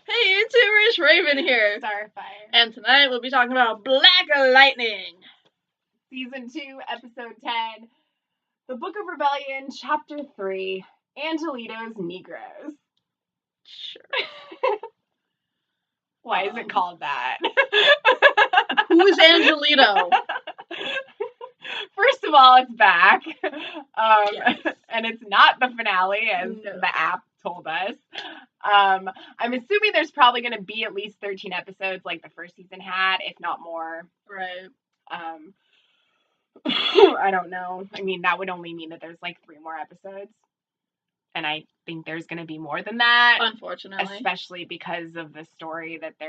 Hey YouTubers, Raven here. Starfire. And tonight we'll be talking about Black Lightning. Season 2, Episode 10. The Book of Rebellion, Chapter 3. Angelito's Negroes. Sure. Why is it called that? Who is Angelito? First of all, it's back. Yes. And it's not the finale, as No. the app told us. I'm assuming there's probably going to be at least 13 episodes like the first season had, if not more. Right. I don't know. I mean, that would only mean that there's like 3 more episodes. And I think there's going to be more than that. Unfortunately. Especially because of the story that's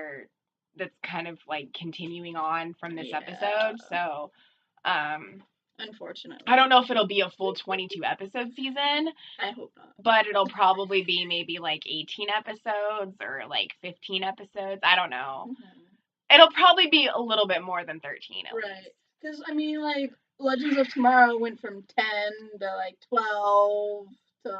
kind of like continuing on from this episode. So, unfortunately. I don't know if it'll be a full 22 episode season. I hope not. But it'll probably be maybe like 18 episodes or like 15 episodes. I don't know. Mm-hmm. It'll probably be a little bit more than 13 at least. Right. Because, I mean, like, Legends of Tomorrow went from 10 to like 12 to...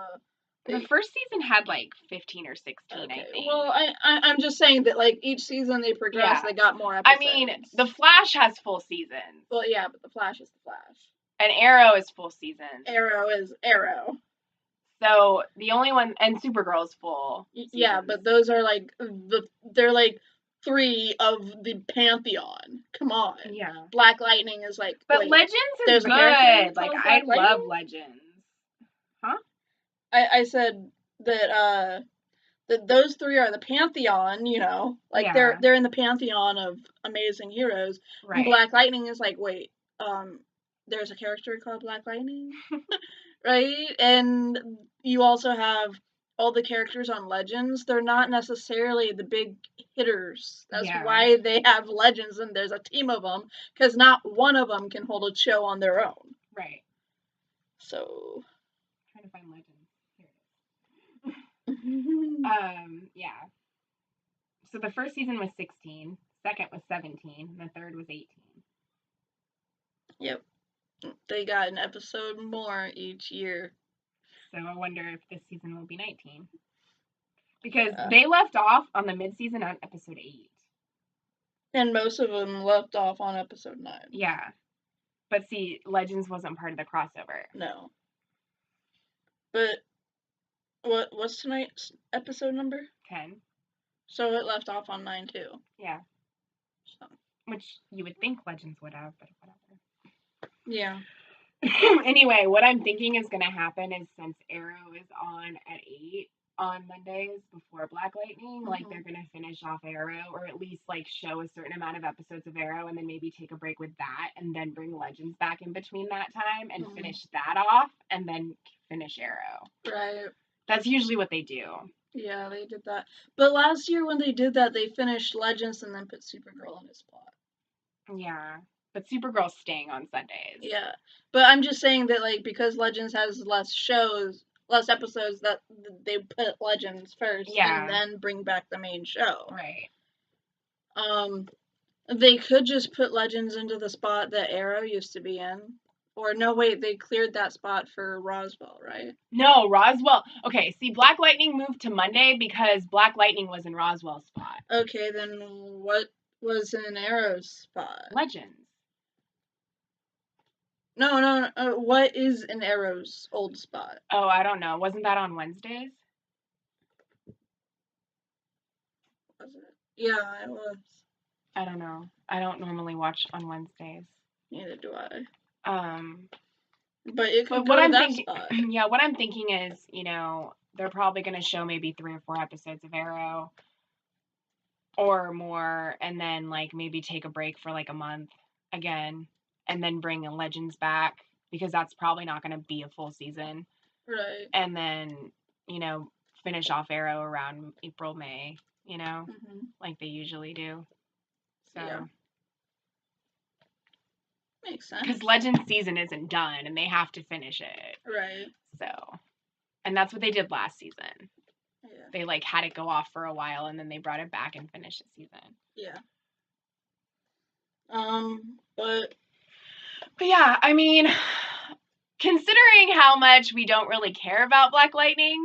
The first season had like 15 or 16, okay. I think. Well, I'm just saying that, like, each season they progressed, they got more episodes. I mean, The Flash has full seasons. Well, yeah, but The Flash is The Flash. And Arrow is full seasons. Arrow is Arrow. So, the only one, and Supergirl's full seasons. Yeah, but those are, like, they're, like, 3 of the Pantheon. Come on. Yeah. Black Lightning is, like... But Legends is good. Like, I love Legends. Huh? I said that those 3 are the Pantheon, you know, like they're in the Pantheon of amazing heroes. Right. And Black Lightning is like, wait, there's a character called Black Lightning, right? And you also have all the characters on Legends. They're not necessarily the big hitters. That's why they have Legends, and there's a team of them, because not one of them can hold a show on their own. Right. So. I'm trying to find Legends. Yeah. So the first season was 16, second was 17, and the third was 18. Yep. They got an episode more each year. So I wonder if this season will be 19. Because they left off on the mid-season on episode 8. And most of them left off on episode 9. Yeah. But see, Legends wasn't part of the crossover. No. But what's tonight's episode number? 10. So it left off on 9 too. Yeah. So. Which you would think Legends would have, but whatever. Yeah. Anyway, what I'm thinking is going to happen is since Arrow is on at 8 on Mondays before Black Lightning, like they're going to finish off Arrow, or at least like show a certain amount of episodes of Arrow and then maybe take a break with that and then bring Legends back in between that time and finish that off and then finish Arrow. Right. That's usually what they do. Yeah, they did that. But last year when they did that, they finished Legends and then put Supergirl in his spot. Yeah. But Supergirl's staying on Sundays. Yeah. But I'm just saying that, like, because Legends has less episodes, that they put Legends first and then bring back the main show. Right. They could just put Legends into the spot that Arrow used to be in. Or, no, wait, they cleared that spot for Roswell, right? No, Roswell. Okay, see, Black Lightning moved to Monday because Black Lightning was in Roswell's spot. Okay, then what was in Arrow's spot? Legends. No. What is in Arrow's old spot? Oh, I don't know. Wasn't that on Wednesdays? Was it? Yeah, it was. I don't know. I don't normally watch on Wednesdays. Neither do I. But it could go to that spot. Yeah, what I'm thinking is, you know, they're probably going to show maybe 3 or 4 episodes of Arrow or more, and then like maybe take a break for like a month again, and then bring the Legends back because that's probably not going to be a full season. Right. And then, you know, finish off Arrow around April, May, you know, like they usually do. So. Yeah. Makes sense. Because Legends season isn't done, and they have to finish it. Right. So, and that's what they did last season. Yeah. They, like, had it go off for a while, and then they brought it back and finished the season. Yeah. But yeah, I mean, considering how much we don't really care about Black Lightning,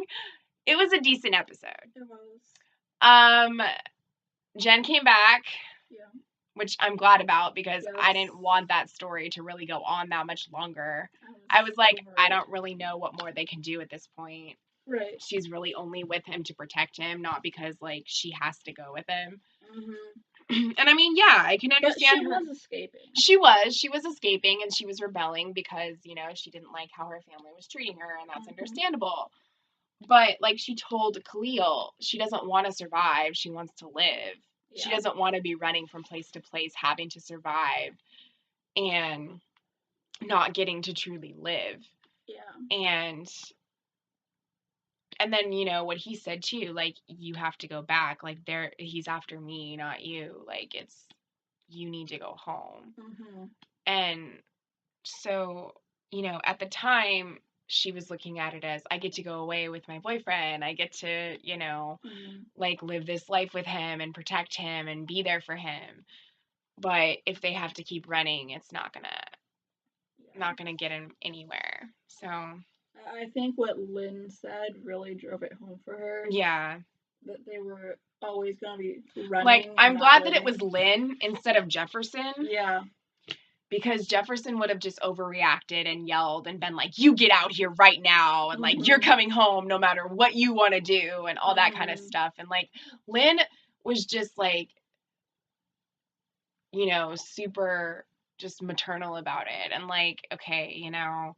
it was a decent episode. It was. Jen came back, Yeah. which I'm glad about because I Yes. didn't want that story to really go on that much longer. I was like, over I it. don't really know what more they can do at this point. Right. She's really only with him to protect him, not because like she has to go with him. Mm-hmm. And I mean, yeah, I can But understand she her. was escaping. She was escaping and she was rebelling because, you know, she didn't like how her family was treating her, and that's understandable. But like she told Khalil, she doesn't want to survive, she wants to live. Yeah. She doesn't want to be running from place to place having to survive and not getting to truly live. Yeah. And then, you know, what he said too, like, you have to go back. Like, he's after me, not you. Like, you need to go home. Mm-hmm. And so, you know, at the time, she was looking at it as, I get to go away with my boyfriend. I get to, you know, like, live this life with him and protect him and be there for him. But if they have to keep running, it's not gonna get him anywhere. So I think what Lynn said really drove it home for her. yeah. That they were always going to be running. Like, I'm glad that it was Lynn instead of Jefferson. Yeah. Because Jefferson would have just overreacted and yelled and been like, you get out here right now, and like, you're coming home no matter what you want to do, and all that kind of stuff. And like, Lynn was just like, you know, super just maternal about it. And like, okay, you know,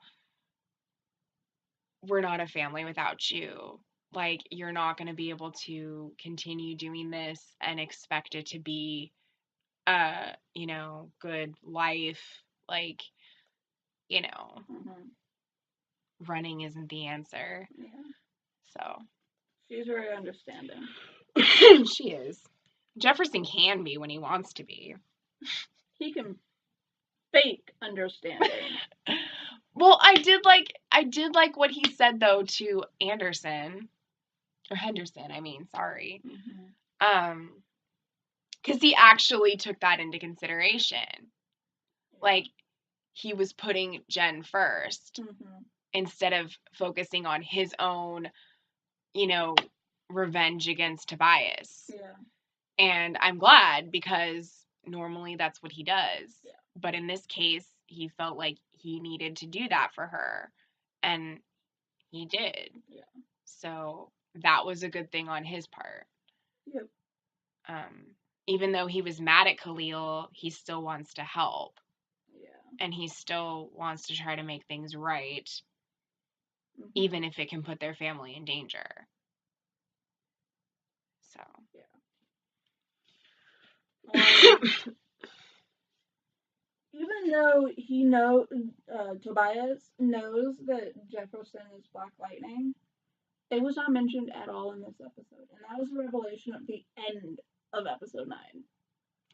we're not a family without you. Like, you're not going to be able to continue doing this and expect it to be you know, good life. Like, you know, running isn't the answer. Yeah. So she's very understanding. she is. Jefferson can be when he wants to be. He can fake understanding. Well, I did like what he said though to Anderson or Henderson. I mean, sorry. Because he actually took that into consideration. Like, he was putting Jen first instead of focusing on his own, you know, revenge against Tobias. Yeah. And I'm glad, because normally that's what he does. Yeah. But in this case, he felt like he needed to do that for her. And he did. Yeah. So that was a good thing on his part. Yep. Even though he was mad at Khalil, he still wants to help. Yeah. And he still wants to try to make things right, even if it can put their family in danger. So. Yeah. Even though Tobias knows that Jefferson is Black Lightning, it was not mentioned at all in this episode. And that was a revelation at the end of episode 9.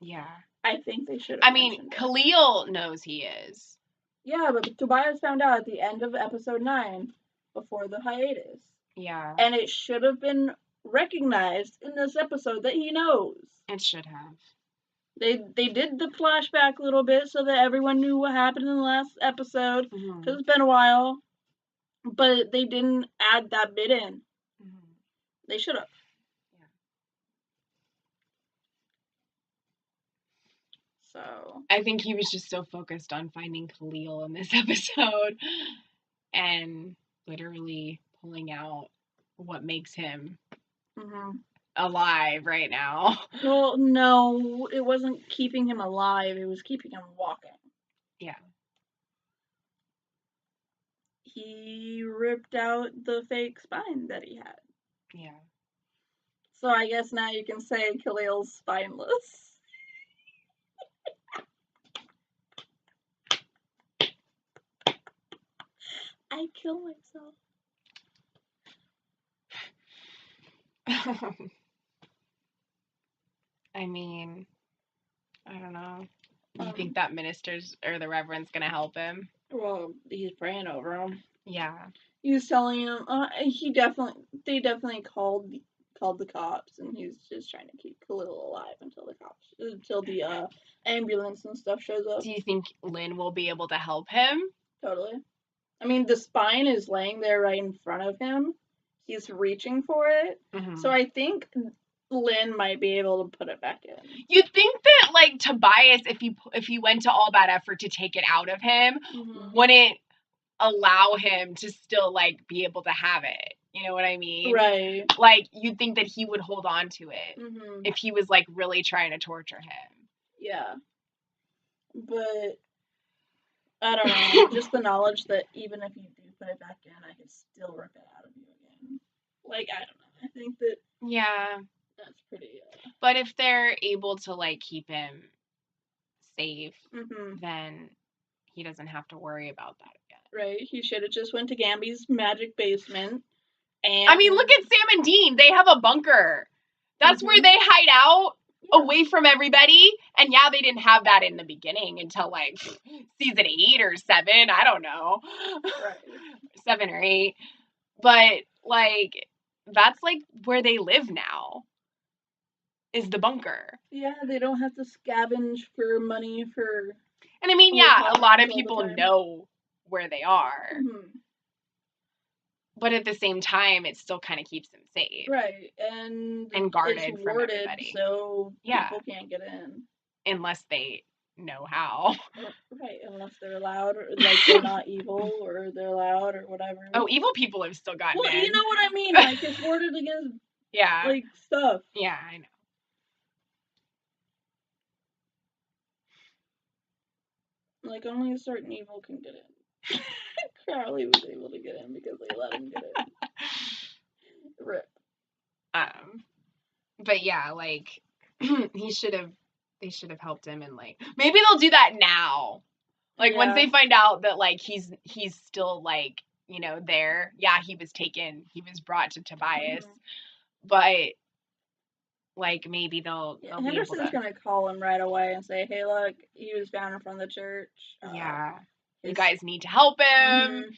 Yeah. I think they should have mentioned it. Khalil knows he is. Yeah, but Tobias found out at the end of episode 9 before the hiatus. Yeah. And it should have been recognized in this episode that he knows. It should have. They did the flashback a little bit so that everyone knew what happened in the last episode, because it's been a while. But they didn't add that bit in. They should have. Yeah. So I think he was just so focused on finding Khalil in this episode and literally pulling out what makes him alive right now. Well, no, it wasn't keeping him alive. It was keeping him walking. Yeah. He ripped out the fake spine that he had. Yeah. So I guess now you can say Khalil's spineless. I kill myself. I mean, I don't know. You think that minister's or the reverend's gonna help him? Well, he's praying over him. Yeah. He's telling him. They definitely called the cops, and he's just trying to keep Khalil alive until the ambulance and stuff shows up. Do you think Lynn will be able to help him? Totally. I mean, the spine is laying there right in front of him. He's reaching for it. So I think Lynn might be able to put it back in. You'd think that, like, Tobias, if he went to all that effort to take it out of him, wouldn't allow him to still, like, be able to have it. You know what I mean? Right. Like, you'd think that he would hold on to it if he was, like, really trying to torture him. Yeah. But I don't know. Just the knowledge that even if you do put it back in, I can still rip it out of you again. Like, I don't know. I think that Yeah. that's pretty. But if they're able to, like, keep him safe, then he doesn't have to worry about that again. Right. He should have just went to Gamby's magic basement. And I mean, look at Sam and Dean. They have a bunker. That's where they hide out away from everybody. And yeah, they didn't have that in the beginning until, like, season 8 or 7. I don't know. Right. 7 or 8. But, like, that's, like, where they live now. Is the bunker. Yeah, they don't have to scavenge for money for... And I mean, yeah, a lot of people know where they are. But at the same time, it still kind of keeps them safe. Right, and guarded it's from warded, everybody. so people can't get in. Unless they know how. Right, unless they're allowed, or like they're not evil, or they're allowed, or whatever. Oh, evil people have still gotten in. Well, you know what I mean? Like, it's warded against, like, stuff. Yeah, I know. Like, only a certain evil can get in. Crowley was able to get in because they let him get in. Rip. But yeah, like, they should have helped him, and, like, maybe they'll do that now. Like, once they find out that, like, he's still, like, you know, there. Yeah, he was brought to Tobias. But, like, maybe they'll be able to... Henderson's gonna call him right away and say, hey, look, he was found in front of the church. You guys need to help him.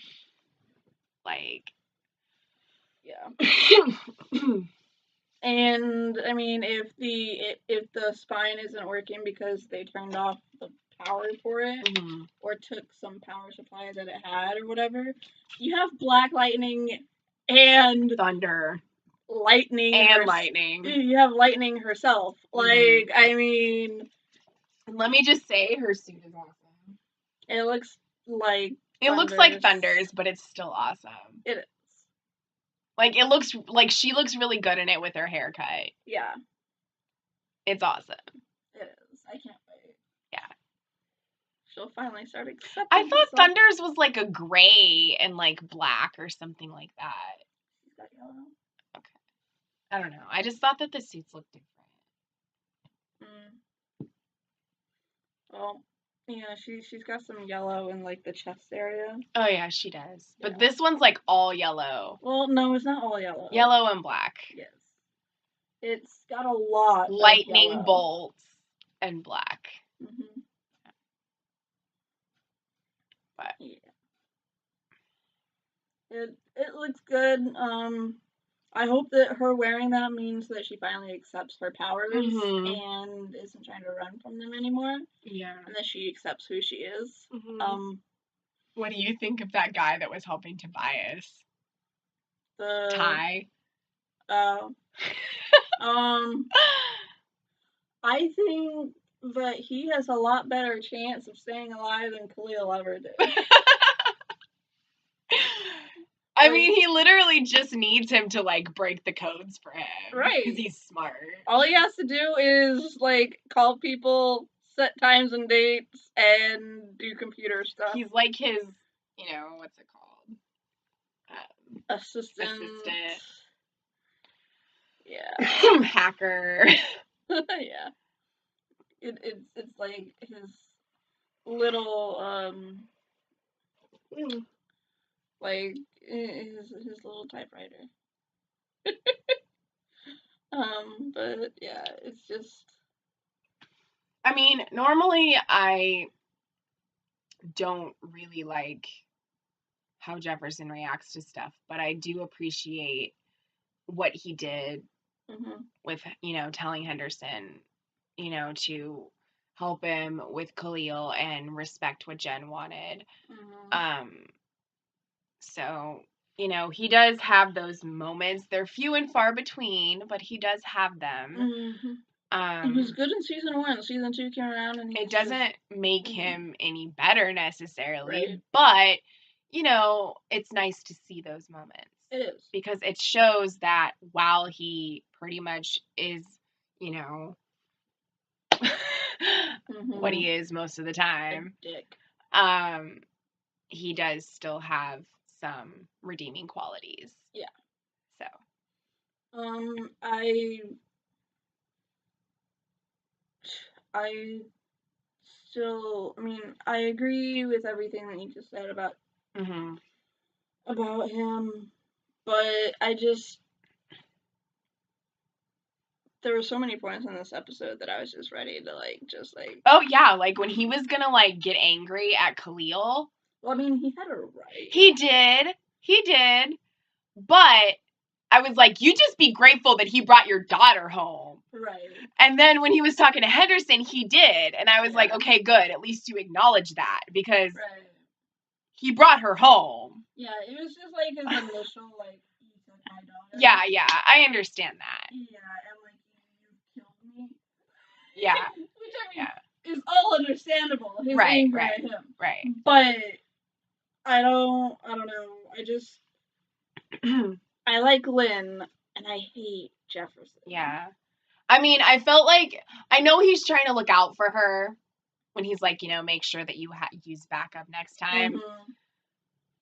Like... Yeah. And, I mean, if the spine isn't working because they turned off the power for it, or took some power supply that it had, or whatever, you have Black Lightning and... Thunder. Lightning. And Lightning. You have Lightning herself. Like, I mean... Let me just say, her suit is awesome. It looks like... It looks like Thunder's, but it's still awesome. It is. Like, it looks like she looks really good in it with her haircut. Yeah. It's awesome. It is. I can't wait. Yeah. She'll finally start accepting I thought Thunder's was, like, a gray and, like, black or something like that. She's got yellow. Okay. I don't know. I just thought that the suits looked different. Well, yeah, she's got some yellow in, like, the chest area. Oh, yeah, she does. Yeah. But this one's, like, all yellow. Well, no, it's not all yellow. Yellow and black. Yes. It's got a lot lightning of yellow. bolts and black. But yeah. It looks good. I hope that her wearing that means that she finally accepts her powers and isn't trying to run from them anymore. Yeah. And that she accepts who she is. What do you think of that guy that was helping Tobias? Ty. I think that he has a lot better chance of staying alive than Khalil ever did. I mean, he literally just needs him to, like, break the codes for him. Right. Because he's smart. All he has to do is, like, call people, set times and dates, and do computer stuff. He's like his, you know, what's it called? Assistant. Yeah. Hacker. Yeah. It's like his little, like, his little typewriter. But yeah, it's just... I mean, normally I don't really like how Jefferson reacts to stuff, but I do appreciate what he did with, you know, telling Henderson, you know, to help him with Khalil and respect what Jen wanted. So you know, he does have those moments. They're few and far between, but he does have them. He was good in season 1. Season 2 came around, and it doesn't make him any better necessarily, Right. but you know, it's nice to see those moments. It is. Because it shows that while he pretty much is, you know, what he is most of the time, A dick. he does still have some redeeming qualities. Yeah. So. I agree with everything that you just said about him, but there were so many points in this episode that I was just ready to Oh yeah, like when he was gonna like get angry at Khalil. Well, I mean, he had a right. He did, but I was like, you just be grateful that he brought your daughter home. Right. And then when he was talking to Henderson, he did. And I was like, okay, good. At least you acknowledge that because he brought her home. Yeah, it was just like his initial, like, he took my daughter. Yeah, I understand that. Yeah, and like, you killed me. Yeah. Which, I mean, is all understandable. His anger at him. Right. But, I don't know. I like Lynn, and I hate Jefferson. Yeah. I mean, I felt like, I know he's trying to look out for her when he's like, you know, make sure that you use backup next time.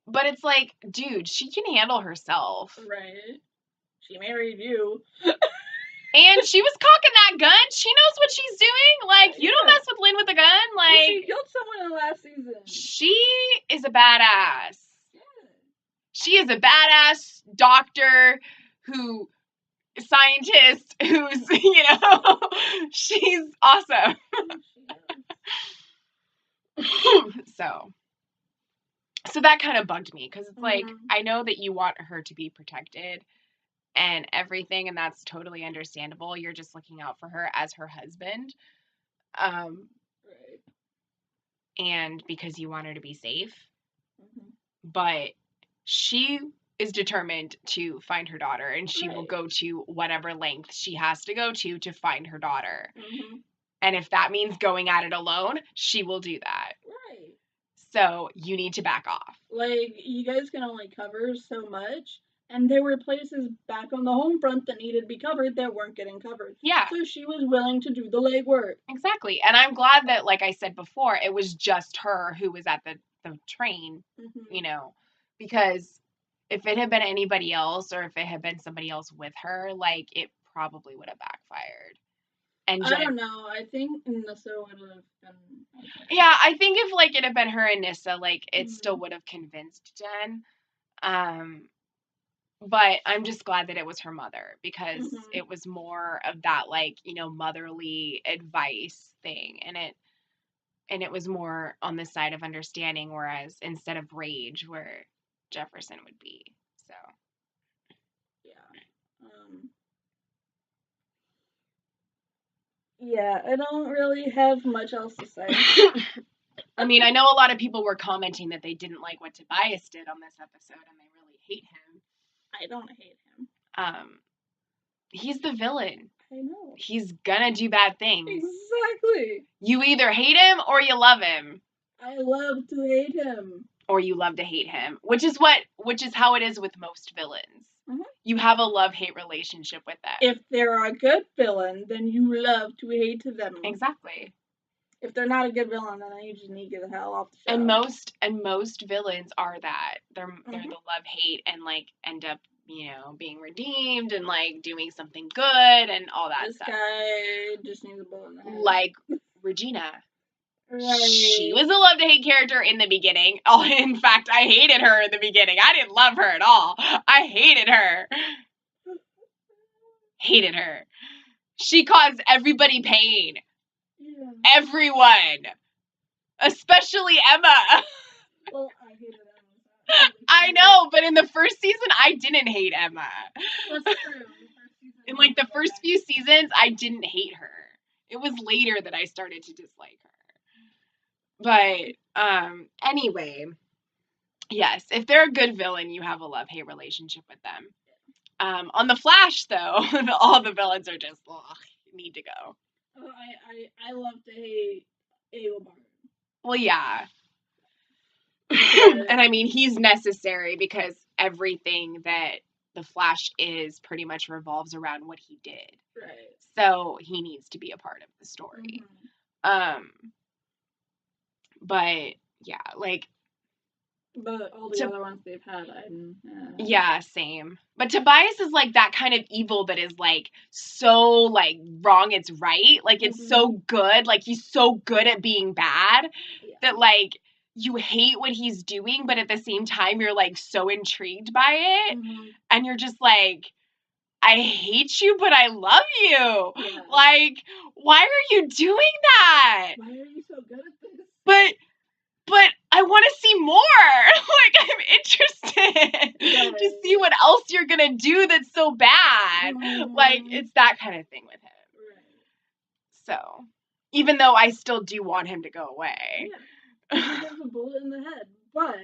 But it's like, dude, she can handle herself. Right. She married you. And she was cocking that gun. She knows what she's doing. Like, you don't mess with Lynn with a gun. Like, she killed someone in the last season. She is a badass. Yeah. She is a badass doctor scientist who's, you know, she's awesome. So that kind of bugged me because it's like, I know that you want her to be protected and everything, and that's totally understandable. You're just looking out for her as her husband. Right. And because you want her to be safe. But she is determined to find her daughter, and she will go to whatever length she has to go to find her daughter. And if that means going at it alone, she will do that. Right. So you need to back off. Like, you guys can only cover so much, and there were places back on the home front that needed to be covered that weren't getting covered. Yeah. So she was willing to do the legwork. Exactly. And I'm glad that, like I said before, it was just her who was at the train, you know, because if it had been anybody else or if it had been somebody else with her, like, it probably would have backfired. And I don't know. I think Nissa would have been. Yeah, I think if like it had been her and Nissa, like it still would have convinced Jen. But I'm just glad that it was her mother because it was more of that, like, you know, motherly advice thing, and it was more on the side of understanding, whereas instead of rage, where Jefferson would be. So yeah, I don't really have much else to say. I mean, I know a lot of people were commenting that they didn't like what Tobias did on this episode, and they really hate him. I don't hate him. He's the villain. I know. He's gonna do bad things. Exactly. You either hate him or you love him. I love to hate him. Or you love to hate him, which is how it is with most villains. You have a love-hate relationship with them. If they're a good villain, then you love to hate them. Exactly. If they're not a good villain, then you just need to get the hell off the show. And most villains are that. They're the love-hate and like end up, you know, being redeemed and like doing something good and all that stuff. This guy just needs a bullet in the head. Like Regina. Right. She was a love-to-hate character in the beginning. Oh, in fact, I hated her in the beginning. I didn't love her at all. I hated her. Hated her. She caused everybody pain. Yeah. Everyone. Especially Emma. Well, I hated Emma. I know, but in the first season, I didn't hate Emma. That's true. In like the first few seasons, I didn't hate her. It was later that I started to dislike her. But anyway, Yes, if they're a good villain, you have a love-hate relationship with them. On The Flash, though, all the villains are just, need to go. Oh, I love to hate Ava Barton. Well, yeah. Because And I mean, he's necessary because everything that the Flash is pretty much revolves around what he did. right. So he needs to be a part of the story. Mhm. But yeah, like, But all the other ones they've had, yeah, same. But Tobias is like that kind of evil that is like so like wrong it's right. Like it's so good. Like he's so good at being bad Yeah. that like you hate what he's doing, but at the same time you're like so intrigued by it. Mhm. And you're just like, I hate you, but I love you. Yeah. Like, why are you doing that? Why are you so good at this? But I want to see more. Like, I'm interested to see what else you're going to do that's so bad. Mhm. Like, it's that kind of thing with him. Right. So, even though I still do want him to go away. Yeah. He gets a bullet in the head, but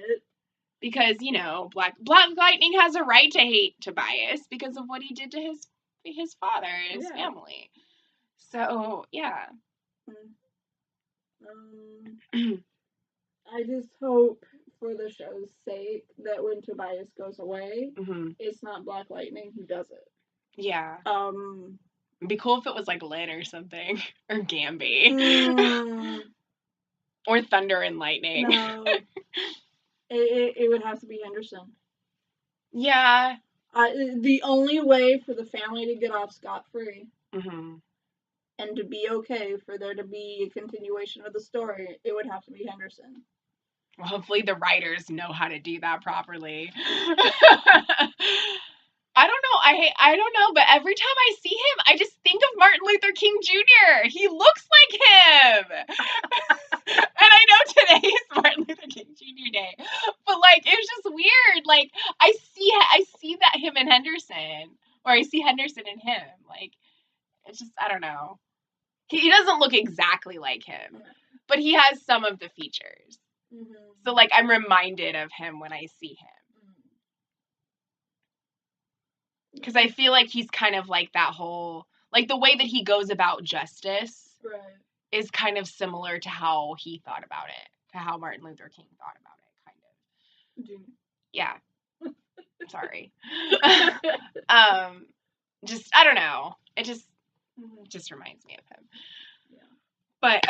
because, you know, Black Lightning has a right to hate Tobias because of what he did to his father and his family. So, yeah. I just hope for the show's sake that when Tobias goes away, it's not Black Lightning who does it. Yeah. It'd be cool if it was like Lynn or something. Or Gamby. Or Thunder and Lightning. No. It would have to be Henderson. Yeah. The only way for the family to get off scot-free and to be okay for there to be a continuation of the story, it would have to be Henderson. Well, hopefully the writers know how to do that properly. I don't know. I don't know, but every time I see him, I just think of Martin Luther King Jr. He looks like him. And I know today is Martin Luther King Jr. Day, but like it's just weird. Like I see that him in Henderson, or I see Henderson in him. Like it's just I don't know. He doesn't look exactly like him, but he has some of the features. So like I'm reminded of him when I see him. Because I feel like he's kind of like that whole, like the way that he goes about justice is kind of similar to how he thought about it, to how Martin Luther King thought about it, kind of. Yeah. Sorry. Just, I don't know. It just reminds me of him. Yeah. But,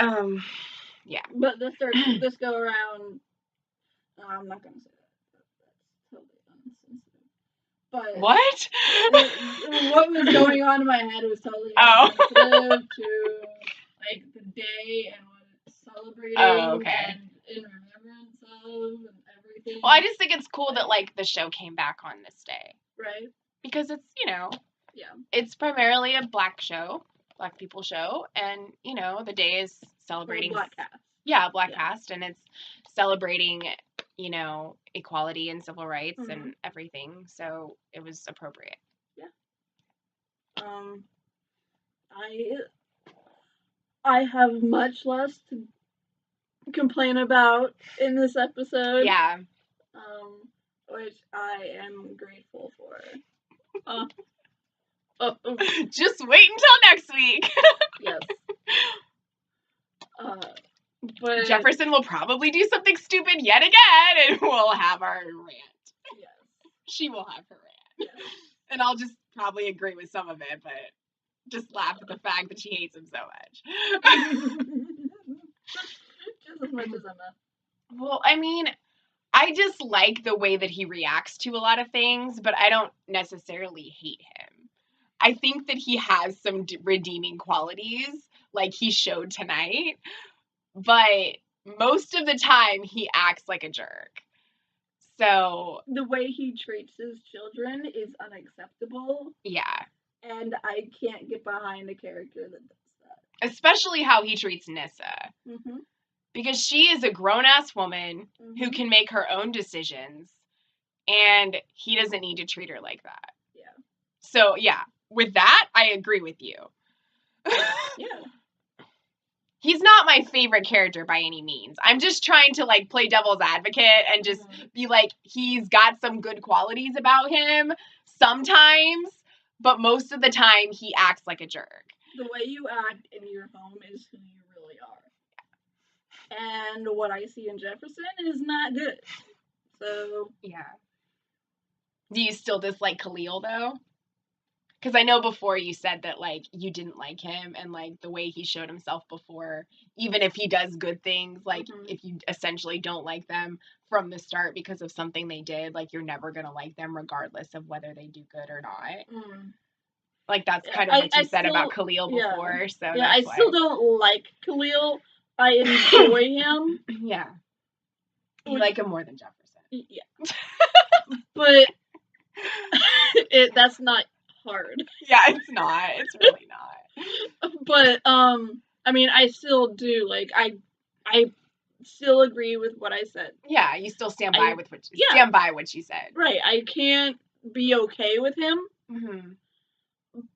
yeah. But this go around, I'm not going to say that. That's totally insensitive. But what? What was going on in my head was totally insensitive to like the day and what it's celebrating and in remembrance of and everything. Well, I just think it's cool that like the show came back on this day. Right. Because it's, you know, it's primarily a Black people show, and you know, the day is celebrating Black cast. Yeah, Black cast, and it's celebrating, you know, equality and civil rights and everything. So it was appropriate. Yeah. I have much less to complain about in this episode. Yeah. Which I am grateful for. Just wait until next week. Yes. But Jefferson will probably do something stupid yet again, and we'll have our rant. Yes. She will have her rant. Yes. And I'll just probably agree with some of it, but just laugh at the fact that she hates him so much. Just as much as Emma. Well, I mean, I just like the way that he reacts to a lot of things, but I don't necessarily hate him. I think that he has some redeeming qualities, like he showed tonight, but most of the time he acts like a jerk. So the way he treats his children is unacceptable. Yeah. And I can't get behind a character that does that. Especially how he treats Nyssa. Because she is a grown-ass woman who can make her own decisions, and he doesn't need to treat her like that. Yeah. So, yeah, with that, I agree with you. Yeah. he's not my favorite character by any means. I'm just trying to, like, play devil's advocate and just be like, he's got some good qualities about him sometimes, but most of the time he acts like a jerk. The way you act in your home is who you really are. And what I see in Jefferson is not good. So, yeah. Do you still dislike Khalil, though? Because I know before you said that, like, you didn't like him and, like, the way he showed himself before, even if he does good things, like, if you essentially don't like them from the start because of something they did, like, you're never going to like them regardless of whether they do good or not. Like, that's kind of what you said about Khalil before, so yeah, that's I still don't like Khalil. I enjoy him. Yeah. You like him more than Jefferson. Yeah. But that's not hard. Yeah, it's not. It's really not. But I mean, I still do, like, I still agree with what I said. Yeah, you still stand by stand by what you said. Right. I can't be okay with him.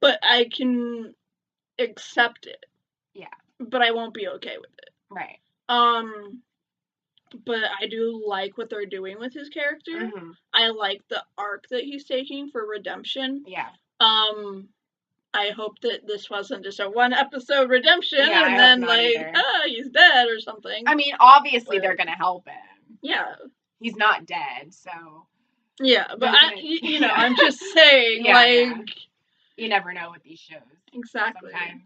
But I can accept it. Yeah. But I won't be okay with it. Right. But I do like what they're doing with his character. I like the arc that he's taking for redemption. Yeah. I hope that this wasn't just a one episode redemption and then like, he's dead or something. I mean, obviously they're gonna help him. Yeah. He's not dead, so. Yeah, but I'm just saying, you never know with these shows. Exactly. Sometimes,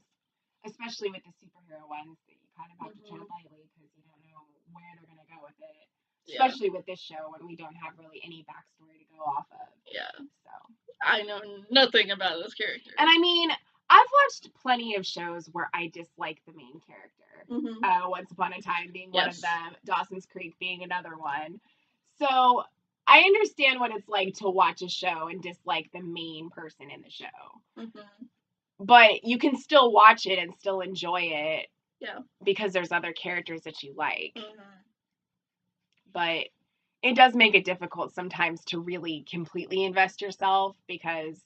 especially with the superhero ones, that you kind of have to tread lightly because you don't know where they're gonna go with it. Yeah. Especially with this show when we don't have really any backstory to go off of. Yeah. So. I know nothing about this character. And I mean, I've watched plenty of shows where I dislike the main character. Once Upon a Time being one of them, Dawson's Creek being another one. So I understand what it's like to watch a show and dislike the main person in the show. But you can still watch it and still enjoy it. Yeah. Because there's other characters that you like. But it does make it difficult sometimes to really completely invest yourself because,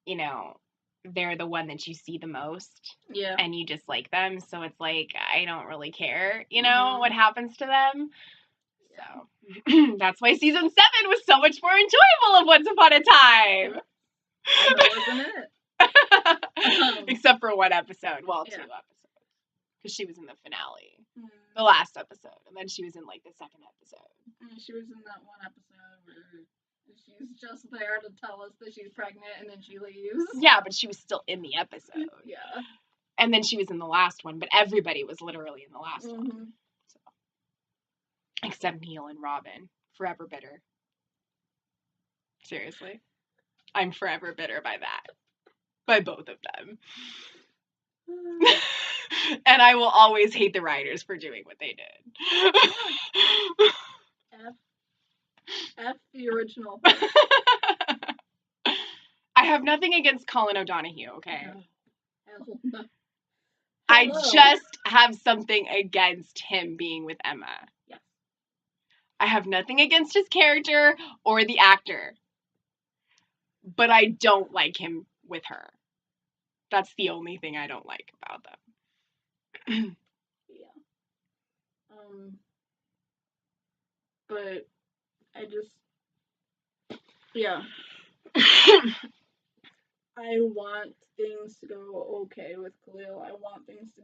you know, they're the one that you see the most. Yeah. And you dislike them. So it's like, I don't really care, you know, what happens to them. So that's why season 7 was so much more enjoyable of Once Upon a Time. Wasn't it? Except for one episode. Well, 2 episodes. Because she was in the finale. The last episode. And then she was in, like, the second episode. She was in that one episode where she's just there to tell us that she's pregnant and then she leaves. Yeah, but she was still in the episode. Yeah. And then she was in the last one, but everybody was literally in the last one. So. Except Neil and Robin. Forever bitter. Seriously. I'm forever bitter by that. By both of them. And I will always hate the writers for doing what they did. F the original. I have nothing against Colin O'Donoghue, okay? No. I just have something against him being with Emma. Yeah. I have nothing against his character or the actor. But I don't like him with her. That's the only thing I don't like about them. Yeah. But I just, I want things to go okay with Khalil. I want things to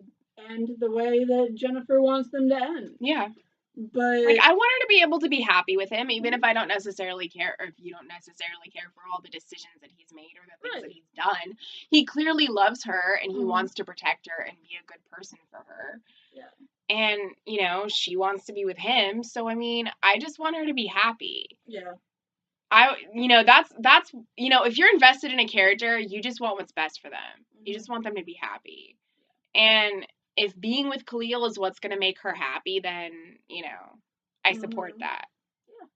end the way that Jennifer wants them to end. Yeah. But like, I want her to be able to be happy with him, even if I don't necessarily care, or if you don't necessarily care for all the decisions that he's made or the things that he's done. He clearly loves her, and he wants to protect her and be a good person for her. Yeah. And, you know, she wants to be with him, so, I mean, I just want her to be happy. Yeah. That's, you know, if you're invested in a character, you just want what's best for them. You just want them to be happy. And if being with Khalil is what's going to make her happy, then, you know, I support that. Yeah.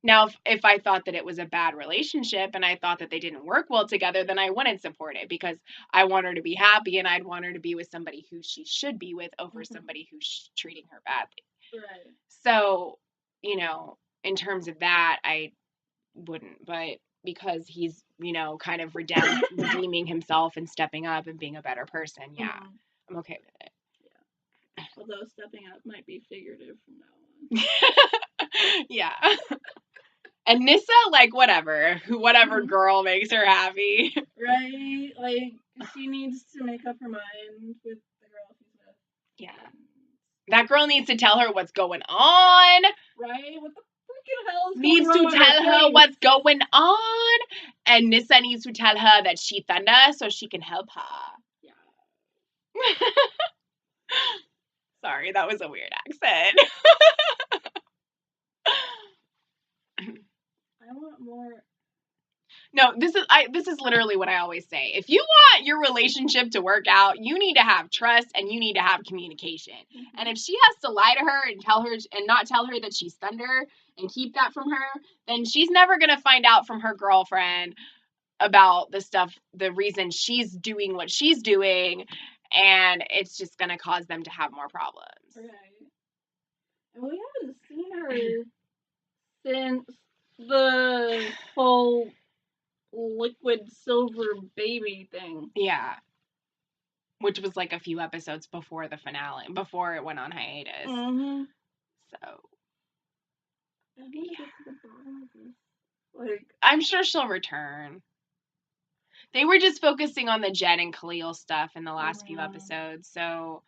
Now, if I thought that it was a bad relationship and I thought that they didn't work well together, then I wouldn't support it because I want her to be happy and I'd want her to be with somebody who she should be with over somebody who's treating her badly. Right. So, you know, in terms of that, I wouldn't. But because he's, you know, kind of redeeming himself and stepping up and being a better person, I'm okay with it. Although stepping up might be figurative from now on. Yeah. And Nissa, like, whatever girl makes her happy. Right? Like, she needs to make up her mind with the girl she's with. Yeah. That girl needs to tell her what's going on. Right? What the freaking hell is Needs going on to with tell her face? what's going on. And Nissa needs to tell her that she Thunder so she can help her. Yeah. Sorry, that was a weird accent. I want more. No, this is literally what I always say. If you want your relationship to work out, you need to have trust and you need to have communication. Mm-hmm. And if she has to lie to her and not tell her that she's Thunder and keep that from her, then she's never gonna find out from her girlfriend about the reason she's doing what she's doing, and it's just gonna cause them to have more problems. Right. And we haven't seen her since the whole liquid silver baby thing. Yeah. Which was like a few episodes before the finale, before it went on hiatus. Mm-hmm. So. I need to get to the bottom of this. Like, I'm sure she'll return. They were just focusing on the Jen and Khalil stuff in the last few episodes. So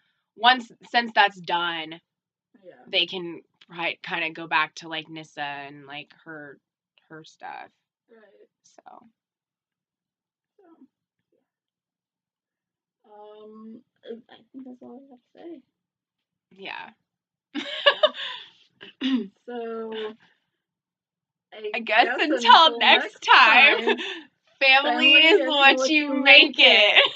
since that's done, they can kind of go back to like Nissa and like her stuff. Right. So. I think that's all I have to say. Yeah. So, I guess until next time, family is what you make it.